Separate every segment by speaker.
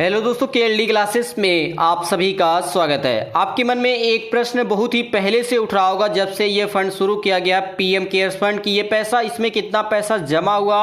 Speaker 1: Hello दोस्तों, KLD classes में आप सभी का स्वागत है। आपके मन में एक प्रश्न बहुत ही पहले से उठ रहा होगा जब से ये फंड शुरू किया गया, पीएम केयर्स फंड, कि ये पैसा, इसमें कितना पैसा जमा हुआ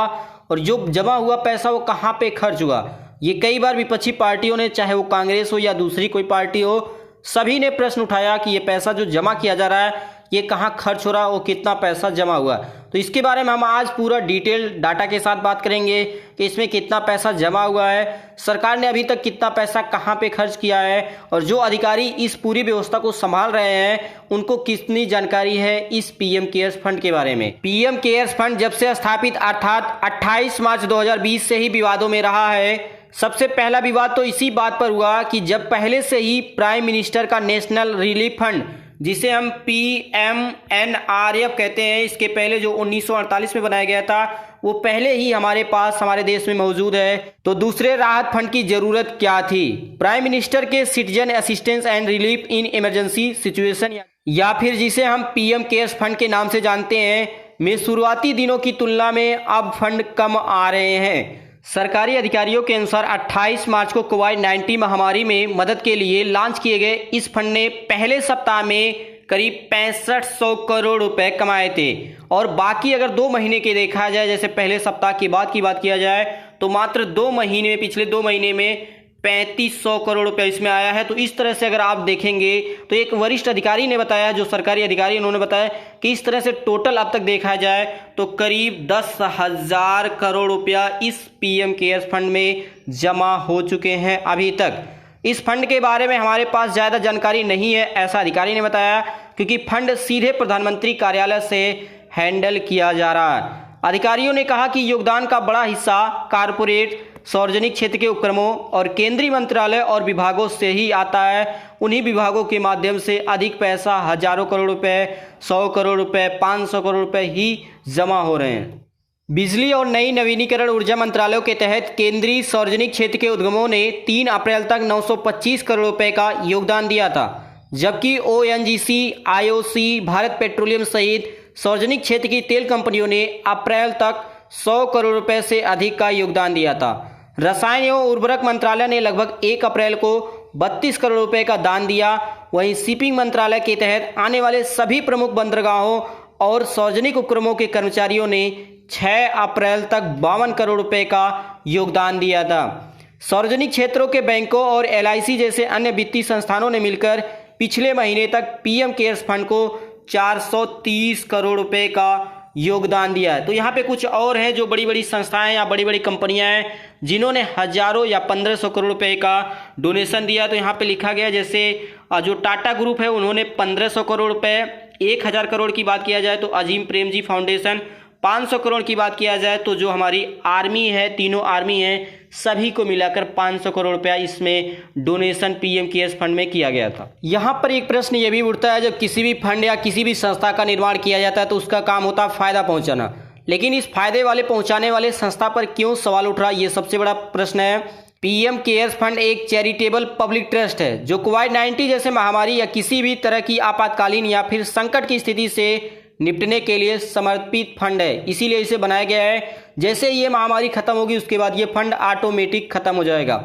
Speaker 1: और जो जमा हुआ पैसा वो कहाँ पे खर्च हुआ। ये कई बार विपक्षी पार्टियों ने, चाहे वो कांग्रेस हो या दूसरी कोई पार्टी हो, सभी ने प्रश्न उठाया कि ये पैसा जो जमा किया जा रहा है ये कहाँ खर्च हो रहा है और कितना पैसा जमा हुआ। तो इसके बारे में हम आज पूरा डिटेल डाटा के साथ बात करेंगे कि इसमें कितना पैसा जमा हुआ है, सरकार ने अभी तक कितना पैसा कहाँ पे खर्च किया है और जो अधिकारी इस पूरी व्यवस्था को संभाल रहे हैं उनको कितनी जानकारी है इस पीएम केयर्स फंड के बारे में। पीएम केयर्स फंड जब से स्थापित अर्थात 28 मार्च 2020 से ही विवादों में रहा है। सबसे पहला विवाद तो इसी बात पर हुआ कि जब पहले से ही प्राइम मिनिस्टर का नेशनल रिलीफ फंड, जिसे हम PMNRF कहते हैं, इसके पहले जो 1948 में बनाया गया था, वो पहले ही हमारे पास, हमारे देश में मौजूद है। तो दूसरे राहत फंड की जरूरत क्या थी? प्राइम मिनिस्टर के citizen assistance and relief in emergency situation, या फिर जिसे हम पीएम केयर्स फंड के नाम से जानते हैं, में शुरुआती दिनों की तुलना में अब फंड कम आ रहे हैं। सरकारी अधिकारियों के अनुसार 28 मार्च को कोविड-19 महामारी में मदद के लिए लॉन्च किए गए इस फंड ने पहले सप्ताह में करीब 6500 करोड़ रुपए कमाए थे और बाकी अगर 2 महीने के देखा जाए, जैसे पहले सप्ताह के बाद की बात किया जाए, तो मात्र 2 महीने में, पिछले 2 महीने में 3500 करोड़ रुपए इसमें आया है। तो इस तरह से अगर आप देखेंगे तो एक वरिष्ठ अधिकारी ने बताया, जो सरकारी अधिकारी, उन्होंने बताया कि इस तरह से टोटल अब तक देखा जाए तो करीब 10,000 करोड़ रुपया इस पीएम केयर्स फंड में जमा हो चुके हैं अभी तक। इस फंड के बारे में हमारे पास ज़्यादा जानकारी नहीं है, ऐसा अधिकारी ने बताया, क्योंकि फंड सीधे प्रधानमंत्री कार्यालय से हैंडल किया जा रहा है। अधिकारियों ने कहा कि योगदान का बड़ा हिस्सा कारपोरेट, सार्वजनिक क्षेत्र के उपक्रमों और केंद्रीय मंत्रालय और विभागों से ही आता है। उन्हीं विभागों के माध्यम से अधिक पैसा, हजारों करोड़ रुपए, 100 करोड़ रुपए, 500 करोड़ रुपए ही जमा हो रहे हैं। बिजली और नई नवीनीकरण ऊर्जा मंत्रालयों के तहत केंद्रीय सार्वजनिक क्षेत्र के उद्यमों ने 3 अप्रैल तक 925 करोड़ रुपए का योगदान दिया था, जबकि ONGC, IOC, भारत पेट्रोलियम सहित सार्वजनिक क्षेत्र की तेल कंपनियों ने अप्रैल तक 100 करोड़ रुपए से अधिक का योगदान दिया था। रसायन एवं उर्वरक मंत्रालय ने लगभग 1 अप्रैल को 32 करोड़ रुपए का दान दिया। वहीं शिपिंग मंत्रालय के तहत आने वाले सभी प्रमुख बंदरगाहों और सार्वजनिक उपक्रमों के कर्मचारियों ने 6 अप्रैल तक 52 करोड़ रुपए का योगदान दिया था। सार्वजनिक क्षेत्रों के बैंकों और LIC जैसे अन्य वित्तीय संस्थानों ने मिलकर पिछले महीने तक पीएम केयर्स फंड को 430 करोड़ रुपए का योगदान दिया है। तो यहाँ पे कुछ और हैं जो बड़ी बड़ी संस्थाएं या बड़ी बड़ी कंपनियां हैं जिन्होंने हजारों या 1500 करोड़ रुपए का डोनेशन दिया। तो यहाँ पे लिखा गया, जैसे जो टाटा ग्रुप है उन्होंने 1500 करोड़ रुपए, 1000 करोड़ की बात किया जाए तो अजीम प्रेमजी फाउंडेशन, 500 करोड़ की बात किया जाए तो जो हमारी आर्मी है, तीनों आर्मी हैं, सभी को मिलाकर 500 करोड़ रुपया इसमें डोनेशन पीएम केयर्स फंड में किया गया था। यहाँ पर एक प्रश्न ये भी उठता है, जब किसी भी फंड या किसी भी संस्था का निर्माण किया जाता है तो उसका काम होता है फायदा पहुंचाना, लेकिन इस फायदे वाले पहुंचाने वाले संस्था पर क्यों सवाल उठ रहा है, ये सबसे बड़ा प्रश्न है। पीएम केयर्स फंड एक चैरिटेबल पब्लिक ट्रस्ट है जो कोविड-19 जैसे महामारी या किसी भी तरह की आपातकालीन या फिर संकट की स्थिति से निपटने के लिए समर्पित फंड है, इसीलिए इसे बनाया गया है। जैसे ये महामारी खत्म होगी उसके बाद ये फंड ऑटोमेटिक खत्म हो जाएगा।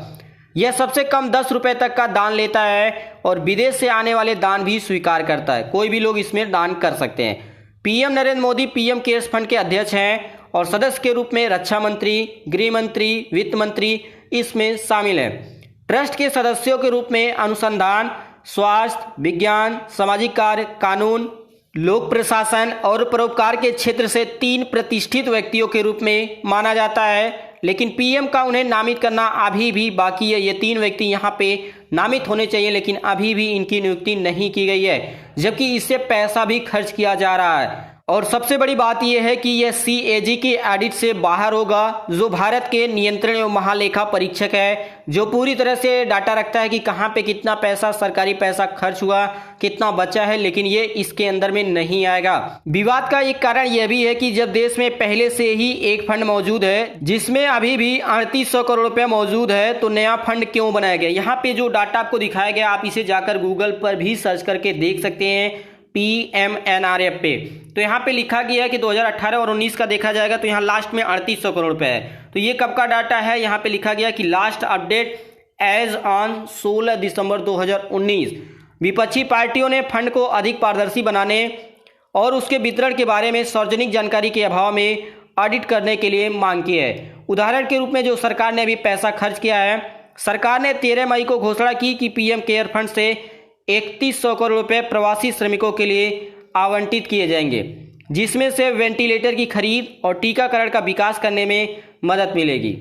Speaker 1: यह सबसे कम 10 रुपए तक का दान लेता है और विदेश से आने वाले दान भी स्वीकार करता है, कोई भी लोग इसमें दान कर सकते हैं। PM Narendra Modi PM cares fund के अध्यक्ष हैं और सदस्य के रूप में रक्षा मंत्री, गृह मंत्री, वित्त मंत्री इसमें शामिल हैं। ट्रस्ट के सदस्यों के रूप में अनुसंधान, स्वास्थ्य, विज्ञान, सामाजिक कार्य, कानून, लोक प्रशासन और परोपकार के क्षेत्र से 3 प्रतिष्ठित व्यक्तियों के रूप में माना जाता है, लेकिन पीएम का उन्हें नामित करना अभी भी बाकी है। ये 3 व्यक्ति यहाँ पे नामित होने चाहिए, लेकिन अभी भी इनकी नियुक्ति नहीं की गई है, जबकि इससे पैसा भी खर्च किया जा रहा है। और सबसे बड़ी बात यह है कि यह CAG के ऑडिट से बाहर होगा, जो भारत के नियंत्रण एवं महालेखा परीक्षक है, जो पूरी तरह से डाटा रखता है कि कहाँ पे कितना पैसा, सरकारी पैसा खर्च हुआ, कितना बचा है, लेकिन ये इसके अंदर में नहीं आएगा। विवाद का एक कारण यह भी है कि जब देश में पहले से ही एक फंड मौजूद है जिसमें अभी भी 3800 करोड़ रुपए मौजूद है, तो नया फंड क्यों बनाया गया? यहाँ पे जो डाटा आपको दिखाया गया, आप इसे जाकर गूगल पर भी सर्च करके देख सकते हैं, PMNRF पे। तो यहाँ पे लिखा गया है कि 2018 और 19 का देखा जाएगा तो यहाँ लास्ट में 3800 करोड़ रुपए है। तो ये कब का डाटा है? यहाँ पे लिखा गया कि लास्ट अपडेट एज ऑन 16 दिसंबर 2019। विपक्षी पार्टियों ने फंड को अधिक पारदर्शी बनाने और उसके वितरण के बारे में सार्वजनिक जानकारी के अभाव में ऑडिट करने के लिए मांग की है। उदाहरण के रूप में जो सरकार ने अभी पैसा खर्च किया है, सरकार ने 13 मई को घोषणा की कि पीएम केयर फंड से 3100 करोड़ रुपए प्रवासी श्रमिकों के लिए आवंटित किए जाएंगे, जिसमें से वेंटिलेटर की खरीद और टीकाकरण का विकास करने में मदद मिलेगी।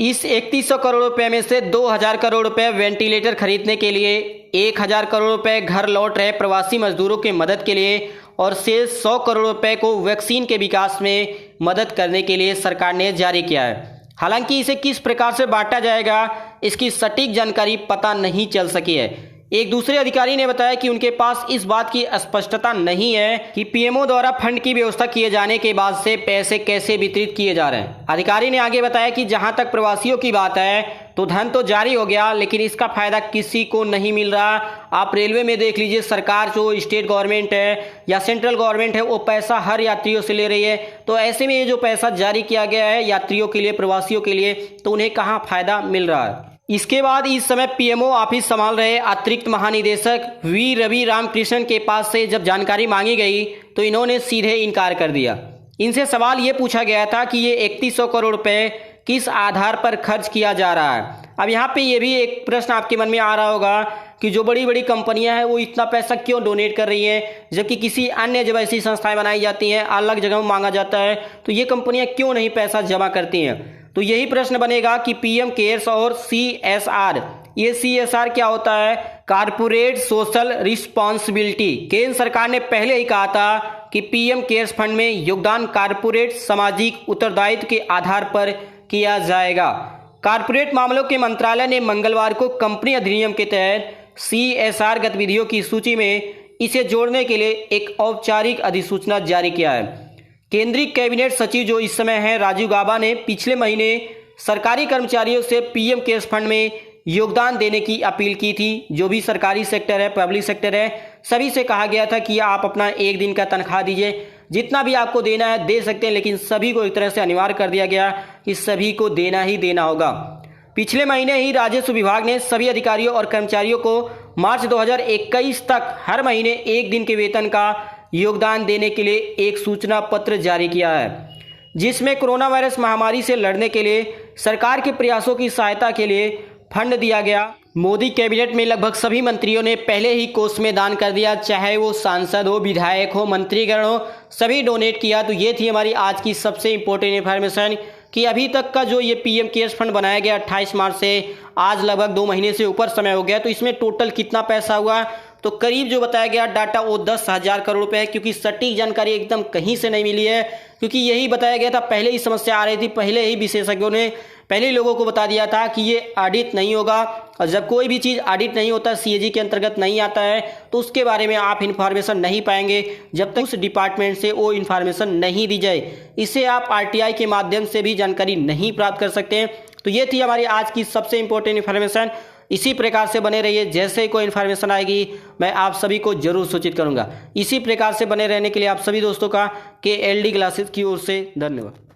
Speaker 1: इस 3100 करोड़ रुपए में से 2000 करोड़ रुपए वेंटिलेटर खरीदने के लिए, 1000 करोड़ रुपए घर लौट रहे प्रवासी मजदूरों की मदद के लिए और शेष 100 करोड़ रुपए को वैक्सीन के विकास में मदद करने के लिए सरकार ने जारी किया है। हालांकि इसे किस प्रकार से बांटा जाएगा, इसकी सटीक जानकारी पता नहीं चल सकी है। एक दूसरे अधिकारी ने बताया कि उनके पास इस बात की स्पष्टता नहीं है कि पीएमओ द्वारा फंड की व्यवस्था किए जाने के बाद से पैसे कैसे वितरित किए जा रहे हैं। अधिकारी ने आगे बताया कि जहां तक प्रवासियों की बात है तो धन तो जारी हो गया, लेकिन इसका फायदा किसी को नहीं मिल रहा। आप रेलवे में देख लीजिए, सरकार जो स्टेट गवर्नमेंट है या सेंट्रल गवर्नमेंट है वो पैसा हर यात्रियों से ले रही है। तो ऐसे में ये जो पैसा जारी किया गया है यात्रियों के लिए, प्रवासियों के लिए, तो उन्हें कहाँ फायदा मिल रहा है। इसके बाद इस समय पीएमओ ऑफिस संभाल रहे अतिरिक्त महानिदेशक वी रवि रामकृष्णन के पास से जब जानकारी मांगी गई तो इन्होंने सीधे इनकार कर दिया। इनसे सवाल ये पूछा गया था कि ये 3100 करोड़ रुपए किस आधार पर खर्च किया जा रहा है। अब यहाँ पे ये भी एक प्रश्न आपके मन में आ रहा होगा कि जो बड़ी बड़ी कंपनियां हैं वो इतना पैसा क्यों डोनेट कर रही हैं, जबकि किसी अन्य जब ऐसी संस्थाएं बनाई जाती हैं, अलग जगह में मांगा जाता है, तो ये कंपनियां क्यों नहीं पैसा जमा करती हैं। तो यही प्रश्न बनेगा कि पीएम केयर्स और सीएसआर, ये सीएसआर क्या होता है? Corporate social responsibility. केंद्र सरकार ने पहले ही कहा था कि पीएम केयर्स फंड में योगदान कारपोरेट सामाजिक उत्तरदायित्व के आधार पर किया जाएगा। कारपोरेट मामलों के मंत्रालय ने मंगलवार को कंपनी अधिनियम के तहत सीएसआर गतिविधियों की सूची में इसे जोड़ने के लिए एक औपचारिक अधिसूचना जारी किया है। केंद्रीय कैबिनेट सचिव जो इस समय हैं राजीव गाबा ने पिछले महीने सरकारी कर्मचारियों से पीएम केयर्स फंड में योगदान देने की अपील की थी। जो भी सरकारी सेक्टर है, पब्लिक सेक्टर है, सभी से कहा गया था कि आप अपना एक दिन का तनख्वाह दीजिए, जितना भी आपको देना है दे सकते हैं, लेकिन सभी को एक तरह से अनिवार्य कर दिया गया कि सभी को देना ही देना होगा। पिछले महीने ही राजस्व विभाग ने सभी अधिकारियों और कर्मचारियों को मार्च 2021 तक हर महीने एक दिन के वेतन का योगदान देने के लिए एक सूचना पत्र जारी किया है, जिसमें कोरोना वायरस महामारी से लड़ने के लिए सरकार के प्रयासों की सहायता के लिए फंड दिया गया। मोदी कैबिनेट में लगभग सभी मंत्रियों ने पहले ही कोष में दान कर दिया, चाहे वो सांसद हो, विधायक हो, मंत्रीगण हो, सभी डोनेट किया। तो ये थी हमारी आज की सबसे इंपॉर्टेंट इन्फॉर्मेशन कि अभी तक का जो ये पीएम केयर्स फंड बनाया गया 28 मार्च से आज लगभग 2 महीने से ऊपर समय हो गया, तो इसमें टोटल कितना पैसा हुआ, तो करीब जो बताया गया डाटा वो 10,000 करोड़ रुपए है। क्योंकि सटीक जानकारी एकदम कहीं से नहीं मिली है, क्योंकि यही बताया गया था, पहले ही समस्या आ रही थी, पहले ही विशेषज्ञों ने पहले ही लोगों को बता दिया था कि ये ऑडिट नहीं होगा। और जब कोई भी चीज़ ऑडिट नहीं होता, सीएजी के अंतर्गत नहीं आता है, तो उसके बारे में आप इन्फॉर्मेशन नहीं पाएंगे जब तक उस डिपार्टमेंट से वो इन्फॉर्मेशन नहीं दी जाए। इससे आप आरटीआई के माध्यम से भी जानकारी नहीं प्राप्त कर सकते हैं। तो ये थी हमारी आज की सबसे इंपॉर्टेंट इन्फॉर्मेशन। इसी प्रकार से बने रहिए, जैसे ही कोई इन्फॉर्मेशन आएगी मैं आप सभी को जरूर सूचित करूंगा। इसी प्रकार से बने रहने के लिए आप सभी दोस्तों का KLD क्लासेस की ओर से धन्यवाद।